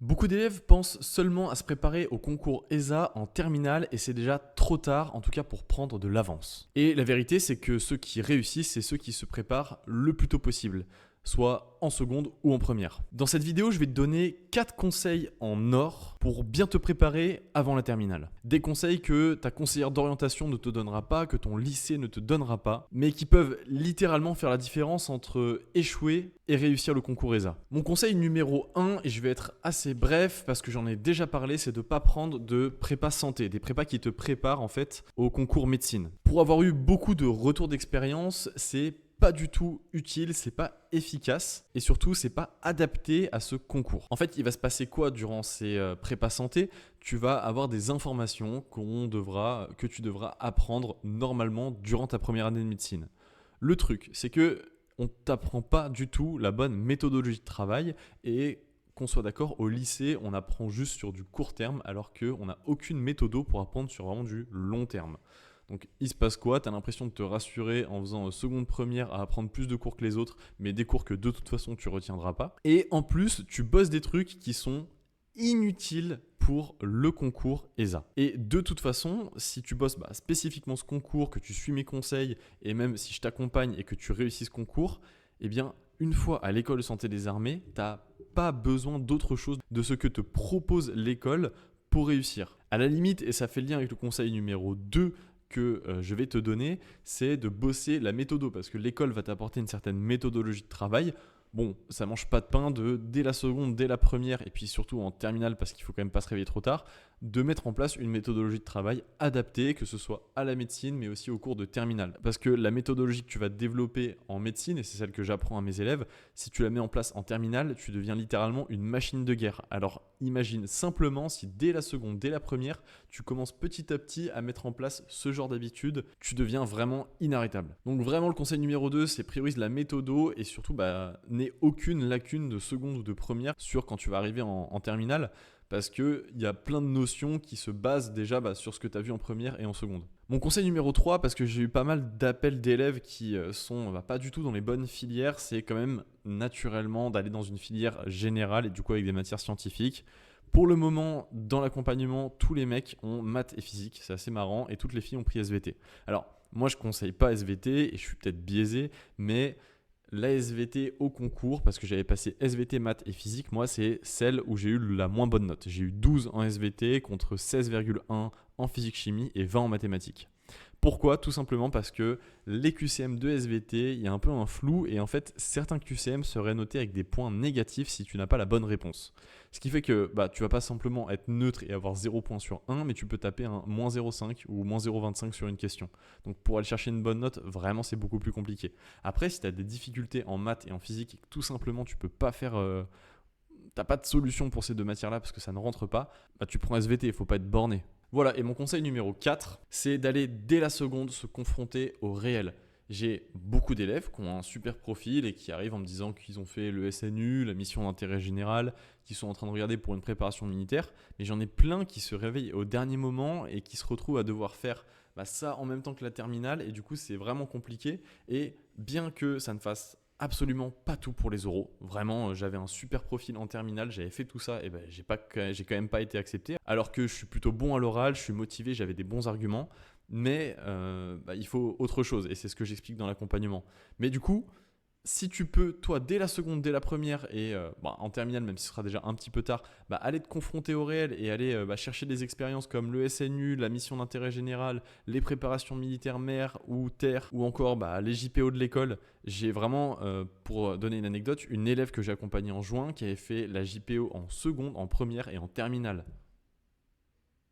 Beaucoup d'élèves pensent seulement à se préparer au concours ESA en terminale et c'est déjà trop tard, en tout cas pour prendre de l'avance. Et la vérité, c'est que ceux qui réussissent, c'est ceux qui se préparent le plus tôt possible, soit en seconde ou en première. Dans cette vidéo, je vais te donner 4 conseils en or pour bien te préparer avant la terminale. Des conseils que ta conseillère d'orientation ne te donnera pas, que ton lycée ne te donnera pas, mais qui peuvent littéralement faire la différence entre échouer et réussir le concours ESA. Mon conseil numéro 1, et je vais être assez bref parce que j'en ai déjà parlé, c'est de ne pas prendre de prépa santé, des prépas qui te préparent en fait au concours médecine. Pour avoir eu beaucoup de retours d'expérience, c'est pas du tout utile, c'est pas efficace et surtout c'est pas adapté à ce concours. En fait, il va se passer quoi durant ces prépas santé? Tu vas avoir des informations que tu devras apprendre normalement durant ta première année de médecine. Le truc, c'est que on t'apprend pas du tout la bonne méthodologie de travail et qu'on soit d'accord, au lycée, on apprend juste sur du court terme alors qu'on n'a aucune méthode pour apprendre sur vraiment du long terme. Donc il se passe quoi? Tu as l'impression de te rassurer en faisant seconde première à apprendre plus de cours que les autres, mais des cours que de toute façon tu retiendras pas. Et en plus, tu bosses des trucs qui sont inutiles pour le concours ESA. Et de toute façon, si tu bosses spécifiquement ce concours, que tu suis mes conseils, et même si je t'accompagne et que tu réussis ce concours, eh bien, une fois à l'école de santé des armées, tu n'as pas besoin d'autre chose de ce que te propose l'école pour réussir. À la limite, et ça fait le lien avec le conseil numéro 2 que je vais te donner, c'est de bosser la méthodo parce que l'école va t'apporter une certaine méthodologie de travail. Bon, ça mange pas de pain dès la seconde, dès la première et puis surtout en terminale parce qu'il faut quand même pas se réveiller trop tard, de mettre en place une méthodologie de travail adaptée, que ce soit à la médecine mais aussi au cours de terminale. Parce que la méthodologie que tu vas développer en médecine, et c'est celle que j'apprends à mes élèves, si tu la mets en place en terminale, tu deviens littéralement une machine de guerre. Alors imagine simplement si dès la seconde, dès la première, tu commences petit à petit à mettre en place ce genre d'habitude, tu deviens vraiment inarrêtable. Donc vraiment le conseil numéro 2, c'est priorise la méthodo et surtout n'aie aucune lacune de seconde ou de première sur quand tu vas arriver en terminale parce qu'il y a plein de notions qui se basent déjà sur ce que tu as vu en première et en seconde. Mon conseil numéro 3, parce que j'ai eu pas mal d'appels d'élèves qui sont pas du tout dans les bonnes filières, c'est quand même naturellement d'aller dans une filière générale et du coup avec des matières scientifiques. Pour le moment, dans l'accompagnement, tous les mecs ont maths et physique, c'est assez marrant, et toutes les filles ont pris SVT. Alors, moi je conseille pas SVT, et je suis peut-être biaisé, mais la SVT au concours, parce que j'avais passé SVT, maths et physique, moi c'est celle où j'ai eu la moins bonne note. J'ai eu 12 en SVT contre 16,1 en physique-chimie et 20 en mathématiques. Pourquoi? Tout simplement parce que les QCM de SVT, il y a un peu un flou et en fait, certains QCM seraient notés avec des points négatifs si tu n'as pas la bonne réponse. Ce qui fait que tu vas pas simplement être neutre et avoir 0 points sur 1, mais tu peux taper un moins 0,5 ou moins 0,25 sur une question. Donc pour aller chercher une bonne note, vraiment c'est beaucoup plus compliqué. Après, si tu as des difficultés en maths et en physique et que tout simplement tu peux pas faire... t'as pas de solution pour ces deux matières-là parce que ça ne rentre pas, tu prends SVT, il faut pas être borné. Voilà, et mon conseil numéro 4, c'est d'aller dès la seconde se confronter au réel. J'ai beaucoup d'élèves qui ont un super profil et qui arrivent en me disant qu'ils ont fait le SNU, la mission d'intérêt général, qui sont en train de regarder pour une préparation militaire, mais j'en ai plein qui se réveillent au dernier moment et qui se retrouvent à devoir faire ça en même temps que la terminale et du coup c'est vraiment compliqué et bien que ça ne fasse absolument pas tout pour les oraux. Vraiment, j'avais un super profil en terminale, j'avais fait tout ça et j'ai quand même pas été accepté. Alors que je suis plutôt bon à l'oral, je suis motivé, j'avais des bons arguments, mais il faut autre chose et c'est ce que j'explique dans l'accompagnement. Mais du coup, si tu peux, toi, dès la seconde, dès la première et en terminale, même si ce sera déjà un petit peu tard, aller te confronter au réel et aller chercher des expériences comme le SNU, la mission d'intérêt général, les préparations militaires mer ou terre ou encore les JPO de l'école. J'ai vraiment, pour donner une anecdote, une élève que j'ai accompagnée en juin qui avait fait la JPO en seconde, en première et en terminale.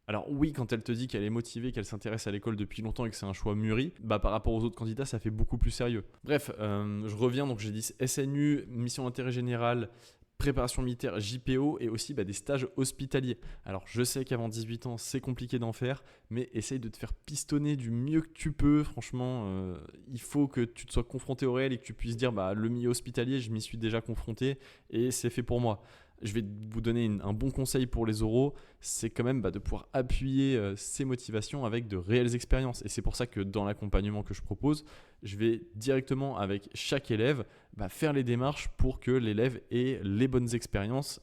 Alors oui, quand elle te dit qu'elle est motivée, qu'elle s'intéresse à l'école depuis longtemps et que c'est un choix mûri, par rapport aux autres candidats, ça fait beaucoup plus sérieux. Bref, je reviens, donc j'ai dit SNU, mission d'intérêt général, préparation militaire, JPO et aussi des stages hospitaliers. Alors je sais qu'avant 18 ans, c'est compliqué d'en faire, mais essaye de te faire pistonner du mieux que tu peux. Franchement, il faut que tu te sois confronté au réel et que tu puisses dire le milieu hospitalier, je m'y suis déjà confronté et c'est fait pour moi. Je vais vous donner un bon conseil pour les oraux, c'est quand même de pouvoir appuyer ces motivations avec de réelles expériences. Et c'est pour ça que dans l'accompagnement que je propose, je vais directement avec chaque élève faire les démarches pour que l'élève ait les bonnes expériences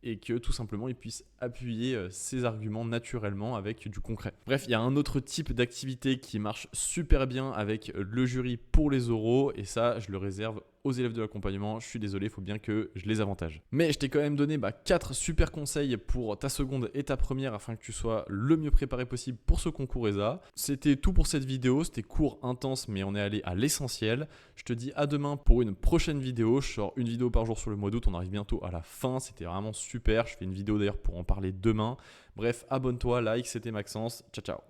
et que tout simplement ils puissent appuyer ces arguments naturellement avec du concret. Bref, il y a un autre type d'activité qui marche super bien avec le jury pour les oraux et ça, je le réserve aux élèves de l'accompagnement. Je suis désolé, il faut bien que je les avantage. Mais je t'ai quand même donné 4 super conseils pour ta seconde et ta première afin que tu sois le mieux préparé possible pour ce concours ESA. C'était tout pour cette vidéo, c'était court, intense, mais on est allé à l'essentiel. Je te dis à demain pour une prochaine vidéo. Je sors une vidéo par jour sur le mois d'août, on arrive bientôt à la fin, c'était vraiment super. Je fais une vidéo d'ailleurs pour en parler demain. Bref, abonne-toi, like, c'était Maxence, ciao ciao.